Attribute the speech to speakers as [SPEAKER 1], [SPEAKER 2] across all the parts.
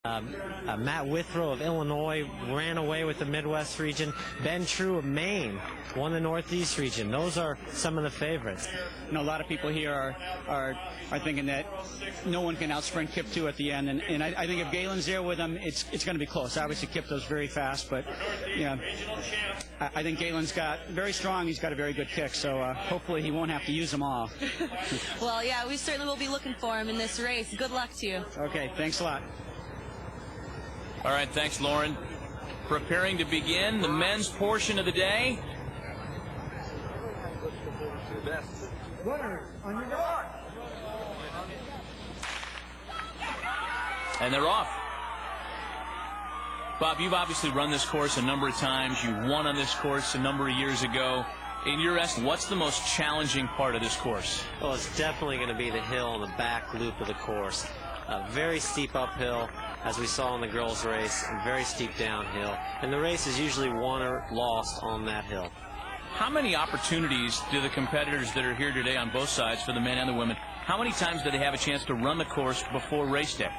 [SPEAKER 1] Matt Withrow of Illinois ran away with the Midwest region. Ben True of Maine won the Northeast region. Those are some of the favorites.
[SPEAKER 2] You know, a lot of people here are thinking that no one can outsprint Kiptoo at the end, and I think if Galen's there with him, it's going to be close. Obviously, Kiptoo's very fast, but you know, I think Galen's got very strong. He's got a very good kick, so hopefully he won't have to use them all.
[SPEAKER 3] Well, yeah, we certainly will be looking for him in this race. Good luck to you.
[SPEAKER 2] Okay, thanks a lot.
[SPEAKER 4] All right, thanks, Lauren. Preparing to begin the men's portion of the day. And they're off. Bob, you've obviously run this course a number of times. You won on this course a number of years ago. In your estimate, what's the most challenging part of this course?
[SPEAKER 1] Well, it's definitely going to be the hill, the back loop of the course. A very steep uphill, as we saw in the girls' race, and very steep downhill. And the race is usually won or lost on that hill.
[SPEAKER 4] How many opportunities do the competitors that are here today on both sides, for the men and the women, how many times do they have a chance to run the course before race day?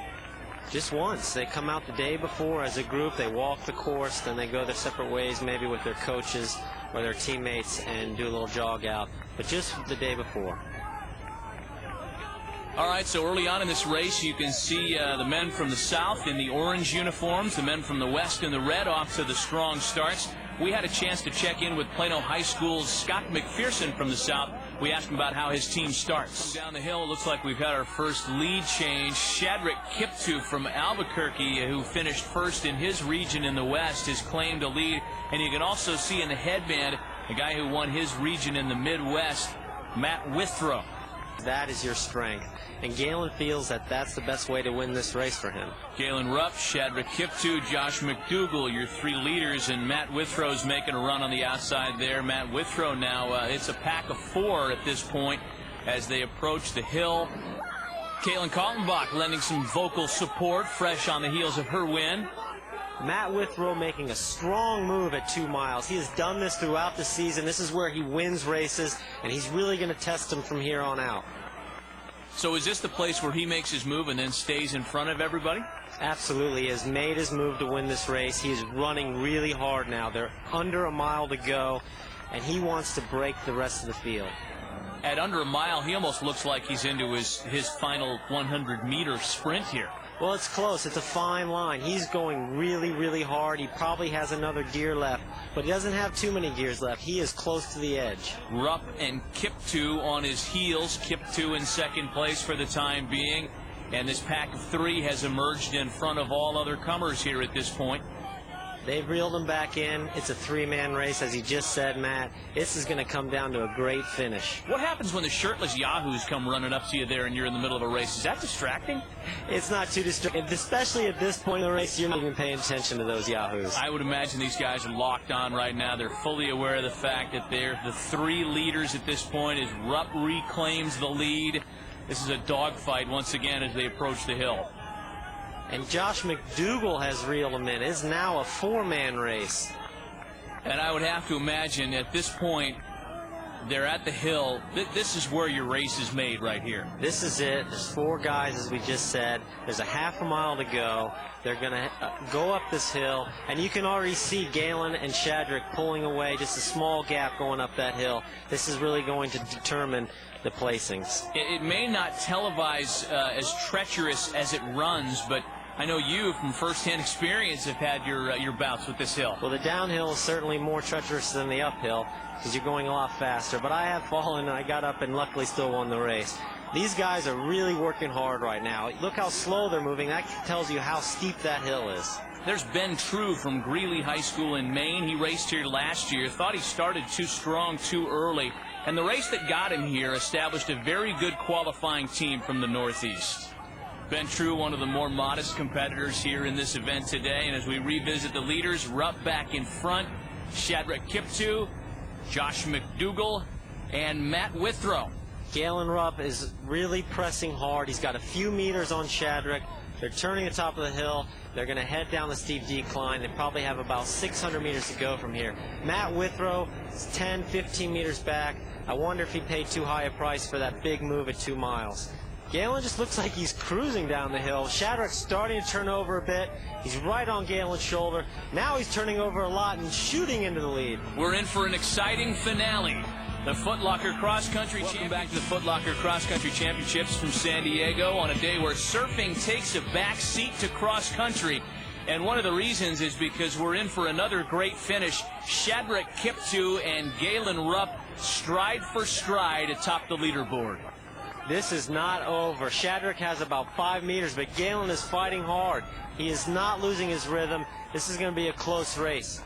[SPEAKER 1] Just once. They come out the day before as a group, they walk the course, then they go their separate ways, maybe with their coaches or their teammates, and do a little jog out. But just the day before.
[SPEAKER 4] All right, so early on in this race, you can see the men from the south in the orange uniforms, the men from the west in the red off to the strong starts. We had a chance to check in with Plano High School's Scott McPherson from the south. We asked him about how his team starts. Down the hill, it looks like we've had our first lead change. Shadrack Kiptoo from Albuquerque, who finished first in his region in the west, has claimed a lead. And you can also see in the headband the guy who won his region in the Midwest, Matt Withrow.
[SPEAKER 1] That is your strength, and Galen feels that that's the best way to win this race for him.
[SPEAKER 4] Galen Rupp, Shadrack Kiptoo, Josh McDougall, your three leaders, and Matt Withrow's making a run on the outside there. Matt Withrow now, it's a pack of four at this point as they approach the hill. Kaylin Kaltenbach lending some vocal support, fresh on the heels of her win.
[SPEAKER 1] Matt Withrow making a strong move at 2 miles. He has done this throughout the season. This is where he wins races, and he's really going to test them from here on out.
[SPEAKER 4] So is this the place where he makes his move and then stays in front of everybody?
[SPEAKER 1] Absolutely. He has made his move to win this race. He is running really hard now. They're under a mile to go, and he wants to break the rest of the field.
[SPEAKER 4] At under a mile, he almost looks like he's into his final 100-meter sprint here.
[SPEAKER 1] Well, it's close. It's a fine line. He's going really, really hard. He probably has another gear left, but he doesn't have too many gears left. He is close to the edge.
[SPEAKER 4] Rupp and Kiptoo on his heels. Kiptoo in second place for the time being. And this pack of three has emerged in front of all other comers here at this point.
[SPEAKER 1] They've reeled him back in. It's a three-man race, as he just said, Matt. This is going to come down to a great finish.
[SPEAKER 4] What happens when the shirtless yahoos come running up to you there and you're in the middle of a race? Is that distracting?
[SPEAKER 1] It's not too distracting, especially at this point in the race. You're not even paying attention to those yahoos.
[SPEAKER 4] I would imagine these guys are locked on right now. They're fully aware of the fact that they're the three leaders at this point as Rupp reclaims the lead. This is a dogfight once again as they approach the hill.
[SPEAKER 1] And Josh McDougall has reeled him in. It's now a four-man race.
[SPEAKER 4] And I would have to imagine at this point, they're at the hill. This is where your race is made right here.
[SPEAKER 1] This is it. There's four guys, as we just said. There's a half a mile to go. They're going to go up this hill. And you can already see Galen and Shadrack pulling away. Just a small gap going up that hill. This is really going to determine the placings.
[SPEAKER 4] It may not televise as treacherous as it runs, but I know you, from firsthand experience, have had your bouts with this hill.
[SPEAKER 1] Well, the downhill is certainly more treacherous than the uphill because you're going a lot faster. But I have fallen, and I got up and luckily still won the race. These guys are really working hard right now. Look how slow they're moving. That tells you how steep that hill is.
[SPEAKER 4] There's Ben True from Greeley High School in Maine. He raced here last year. Thought he started too strong too early. And the race that got him here established a very good qualifying team from the Northeast. Ben True, one of the more modest competitors here in this event today. And as we revisit the leaders, Rupp back in front, Shadrack Kiptoo, Josh McDougall, and Matt Withrow.
[SPEAKER 1] Galen Rupp is really pressing hard. He's got a few meters on Shadrack. They're turning the top of the hill. They're going to head down the steep decline. They probably have about 600 meters to go from here. Matt Withrow is 10, 15 meters back. I wonder if he paid too high a price for that big move at 2 miles. Galen just looks like he's cruising down the hill. Shadrick's starting to turn over a bit. He's right on Galen's shoulder. Now he's turning over a lot and shooting into the lead.
[SPEAKER 4] We're in for an exciting finale. The Footlocker Cross Country Welcome back to the Footlocker Cross Country Championships from San Diego on a day where surfing takes a back seat to cross country. And one of the reasons is because we're in for another great finish. Shadrick Kiptoo and Galen Rupp stride for stride atop the leaderboard.
[SPEAKER 1] This is not over. Shadrick has about 5 meters, but Galen is fighting hard. He is not losing his rhythm. This is going to be a close race.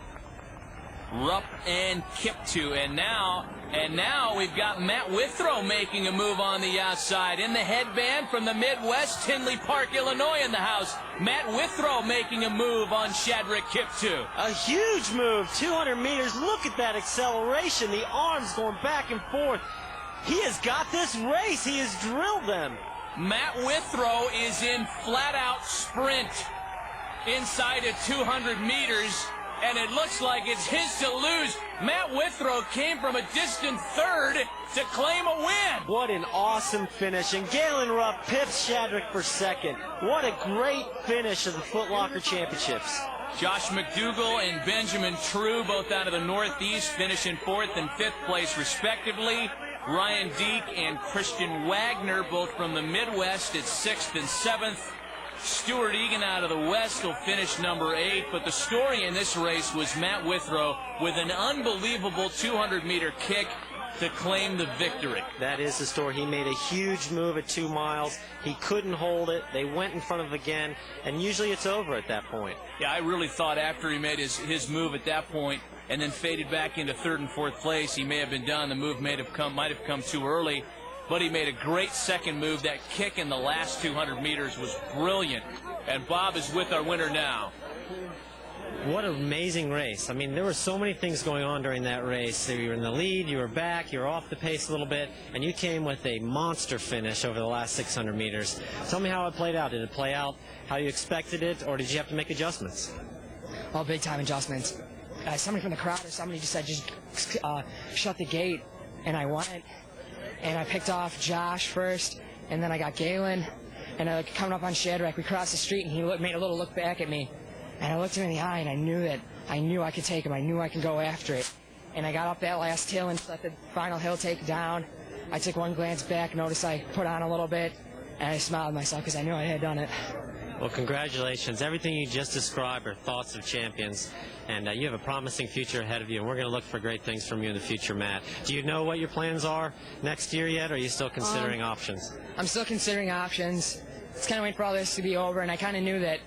[SPEAKER 4] Rupp and Kiptoo, and now we've got Matt Withrow making a move on the outside. In the headband from the Midwest, Tinley Park, Illinois in the house. Matt Withrow making a move on Shadrick Kiptoo.
[SPEAKER 1] A huge move, 200 meters. Look at that acceleration. The arms going back and forth. He has got this race. He has drilled them.
[SPEAKER 4] Matt Withrow is in flat-out sprint inside of 200 meters. And it looks like it's his to lose. Matt Withrow came from a distant third to claim a win.
[SPEAKER 1] What an awesome finish. And Galen Rupp pips Shadrick for second. What a great finish of the Footlocker Championships.
[SPEAKER 4] Josh McDougall and Benjamin True, both out of the Northeast, finish in 4th and 5th place respectively. Ryan Deek and Christian Wagner, both from the Midwest, at 6th and 7th. Stuart Egan out of the West will finish number 8, but the story in this race was Matt Withrow with an unbelievable 200-meter kick to claim the victory.
[SPEAKER 1] That is the story. He made a huge move at 2 miles. He couldn't hold it. They went in front of him again, and usually it's over at that point.
[SPEAKER 4] Yeah, I really thought after he made his move at that point and then faded back into 3rd and 4th place, he may have been done. The move might have come too early. But he made a great second move. That kick in the last 200 meters was brilliant. And Bob is with our winner now.
[SPEAKER 1] What an amazing race. I mean, there were so many things going on during that race. You were in the lead, you were back, you were off the pace a little bit, and you came with a monster finish over the last 600 meters. Tell me how it played out. Did it play out how you expected it, or did you have to make adjustments?
[SPEAKER 5] All big-time adjustments. Somebody from the crowd or somebody just said, just shut the gate, and I won it. And I picked off Josh first, and then I got Galen. And coming up on Shadrick, we crossed the street, and he made a little look back at me. And I looked him in the eye, and I knew I could take him. I knew I could go after it. And I got up that last hill and let the final hill take down. I took one glance back, noticed I put on a little bit, and I smiled at myself because I knew I had done it.
[SPEAKER 1] Well, congratulations. Everything you just described are thoughts of champions, and you have a promising future ahead of you, and we're going to look for great things from you in the future, Matt. Do you know what your plans are next year yet, or are you still considering options?
[SPEAKER 5] I'm still considering options. It's kind of waiting for all this to be over, and I kind of knew that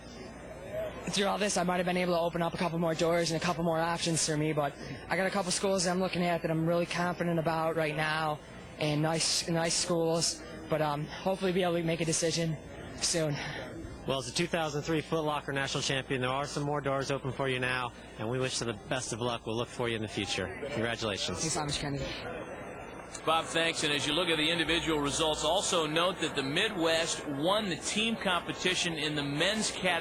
[SPEAKER 5] through all this I might have been able to open up a couple more doors and a couple more options for me, but I got a couple schools that I'm looking at that I'm really confident about right now, and nice schools, but hopefully be able to make a decision soon.
[SPEAKER 1] Well, as a 2003 Footlocker National Champion, there are some more doors open for you now, and we wish you the best of luck. We'll look for you in the future. Congratulations.
[SPEAKER 5] Thanks so much, Kennedy.
[SPEAKER 4] Bob, thanks. And as you look at the individual results, also note that the Midwest won the team competition in the men's category.